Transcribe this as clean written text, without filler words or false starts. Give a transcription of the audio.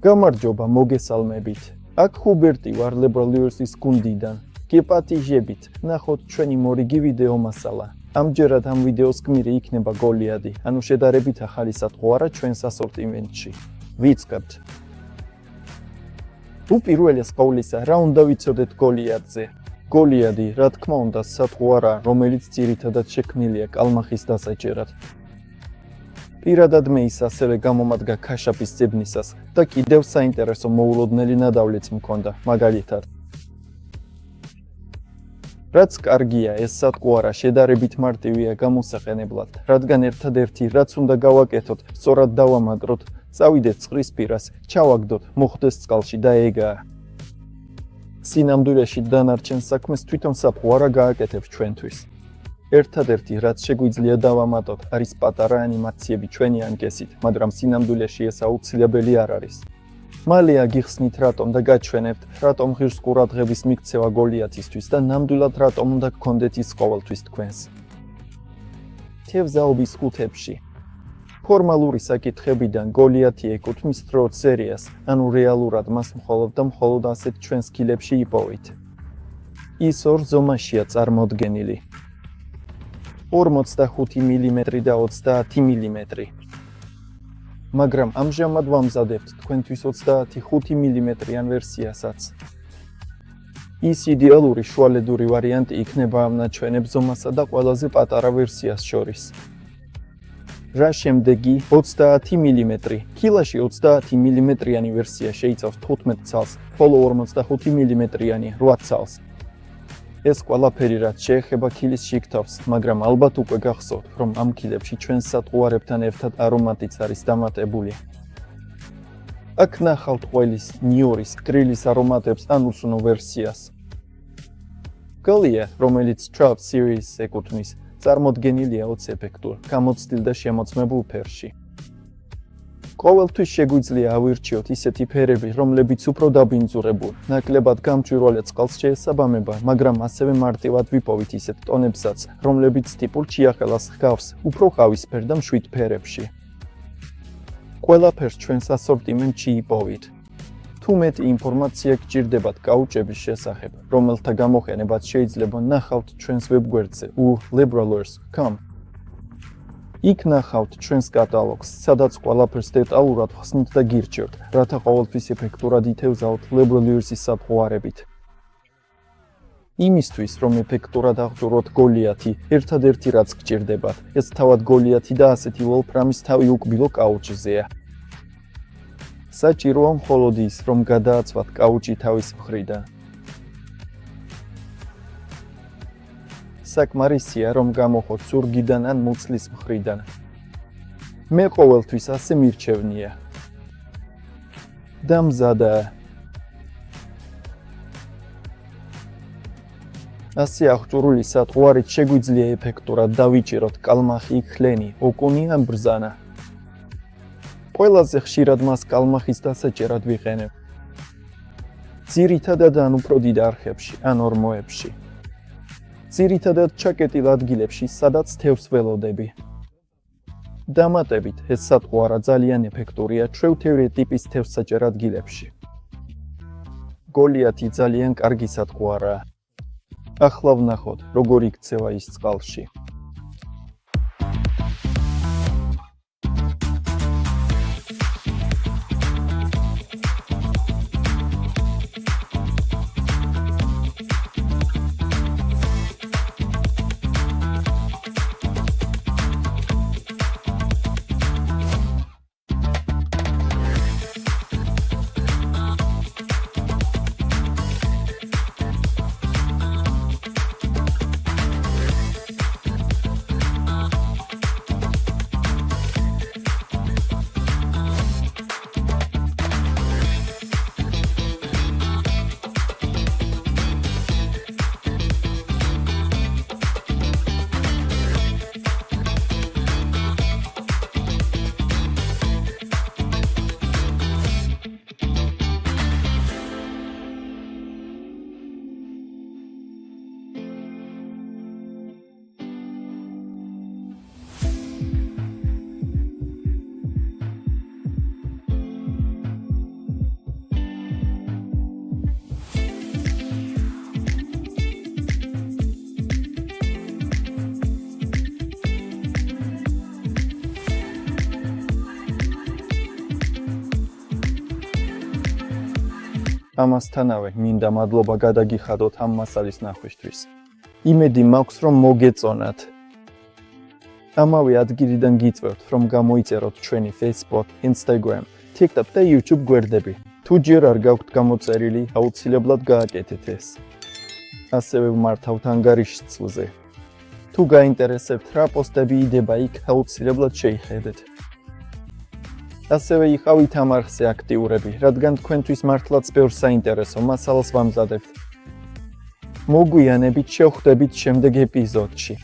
გამარჯობა, მოგესალმებით. აქ ჰუბერტი ვარ Liberal-ის გუნდიდან. გეპატიჟებით, ნახოთ ჩვენი მორიგი ვიდეო მასალა. ამჯერად ამ ვიდეოს გმირი იქნება გოლიადი, ანუ შედარებით ახალი სათხოვარა ჩვენს ასორტიმენტში. ვიწყებთ. უპირველეს ყოვლისა, რა უნდა ვიცოდეთ გოლიადზე? გოლიადი, რა თქმა უნდა, სათხოვარა, რომელიც ძირითადად შექმნილია კალმახის დასაჭერად. პირადად მე ის ასევე გამომადგა ქაშაპის ძებნისას და კიდევ საინტერესო მოულოდნელი ნადავლიც მქონდა, მაგალითად. რაც კარგია, ეს სათხოვარა შედარებით მარტივია გამოსაყენებლად, რადგან ერთადერთი რაც უნდა გავაკეთოთ, სწორად დავამაგროთ, წავიდეთ წყლის პირას, ჩავაგდოთ, მოხვდეს წყალში და ეგაა. სინამდვილეში დანარჩენ საქმეს თვითონ სათხოვარა გააკეთებს ჩვენთვის. ერთადერთი რაც შეგვიძლია დავამატოთ, არის პატარა ანიმაციები ჩვენი ანკესით, მაგრამ სინამდვილეში ეს აუცილებელი არ არის. მალე აგიხსნით რატომ და გაჩვენებთ, რატომ ღირს ყურადღების მიქცევა გოლიათისთვის და ნამდვილად რატომ უნდა გქონდეთ ის ყოველთვის თქვენს. თევზაობის ხუთებში. ფორმალური საკითხებიდან გოლიათი ეკუთვნის თროც სერიას, ანუ რეალურად მას მხოლოდ და მხოლოდ ასეთ ჩვენს კილებში იპოვით. ის ორ ზომაშია წარმოდგენილი. 45 მმ და 30 მმ. მაგრამ ამჟამად ვამზადებთ თქვენთვის 35 მმ-იან ვერსიასაც. ის იდეალური შუალედური ვარიანტი იქნება ამ ნაჩვენებ ზომასა და ყველაზე პატარა ვერსიას შორის. რა შემდეგი 30 მმ. კილაში 30 მმ-იანი ვერსია შეიცავს 15 ცალს, ხოლო 45 მმ-იანი 8 ცალს. ეს ყველაფერი რაც შეეხება კილის შიგთავს, მაგრამ ალბათ უკვე გახსოვთ, რომ ამ კილებში ჩვენ სათხოვარებთან ერთად არომატიც არის დამატებული. აქ ნახავთ ყველის, ნიორის, გრილის არომატებს ან უსუნო ვერსიას. გოლია, რომელიც Trap Series ეკუთვნის, წარმოდგენილია 20 ეფექტურ, გამოცდილ და შემოწმებულ ფერში. ყოველთვის შეგვიძლია ავირჩიოთ ისეთი ფერები, რომლებიც უფრო დაბინძურებულ, ნაკლებად გამჭვირვალე წყალს შეესაბამება, მაგრამ ასევე მარტივად ვიპოვით ისეთ ტონებსაც, რომლებიც ტიპურ ჭიახელას ჰგავს, უფრო ყავისფერ და მშვიდ ფერებში. ყველაფერს ჩვენს ასორტიმენტში იპოვით. თუ მეტი ინფორმაცია გჭირდებათ კაუჭების შესახებ, რომელთა გამოყენებაც შეიძლება ნახავთ ჩვენს ვებგვერდზე liberalers.com. იქ ნახავთ ჩვენს კატალოგს, სადაც ყველაფერს დეტალურად ხსნით და გირჩევთ, რათა ყოველთვის ეფექტურად ითევზაოთ Liberal-ის სათხოვარებით. იმისთვის, რომ ეფექტურად აღჭურვოთ გოლიათი, ერთადერთი რაც გჭირდებათ, ეს თავად გოლიათი და ასეთი ვოლფრამის თავი უკბილო კაუჭზეა. საჭიროა მხოლოდ ის, რომ გადააცვათ კაუჭი თავის მხრიდან. საკმარისია, რომ გამოხოთ ზურგიდან ან მუცლის მხრიდან. მე ყოველთვის ასე მირჩევნია. დამზადაა. ასე აღჭურვილი სათხოვარით შეგვიძლია ეფექტურად დავიჭიროთ კალმახი, ხლენი, ოკუნი ან ბრძანა. ყველაზე ხშირად მას კალმახის დასაჭერად ვიყენებ. ძირითადად ან უფრო დიდ არხებში, ან ორმოებში. ძირითადად ჩაკეტილ ადგილებში, სადაც თევზს ველოდები. დამატებით, ეს სათხოვარა ძალიან ეფექტურია ჩვევთევრი ტიპის თევზსაჭერ ადგილებში. გოლიათი ძალიან კარგი სათხოვარაა. ახლა ვნახოთ, როგორ იქცევა ის წყალში. ამასთანავე მინდა მადლობა გადაგიხადოთ ამ მასალის ნახვისთვის. იმედი მაქვს, რომ მოგეწონათ. ამავე ადგილიდან გიწევთ, რომ გამოიწეროთ ჩვენი Facebook, Instagram, TikTok და YouTube გვერდები. თუ ჯერ არ გაქვთ გამოწერილი, აუცილებლად გააკეთეთ ეს. ასევე ვმართავთ ანგარიშწილზე. თუ გაინტერესებთ რა პოსტები იდება იქ, აუცილებლად შეიხედეთ. ასევე იყავით ამ არხზე აქტიურები, რადგან თქვენთვის მართლაც ბევრ საინტერესო მასალას ვამზადებთ. მოგვიანებით შევხვდებით შემდეგ ეპიზოდში.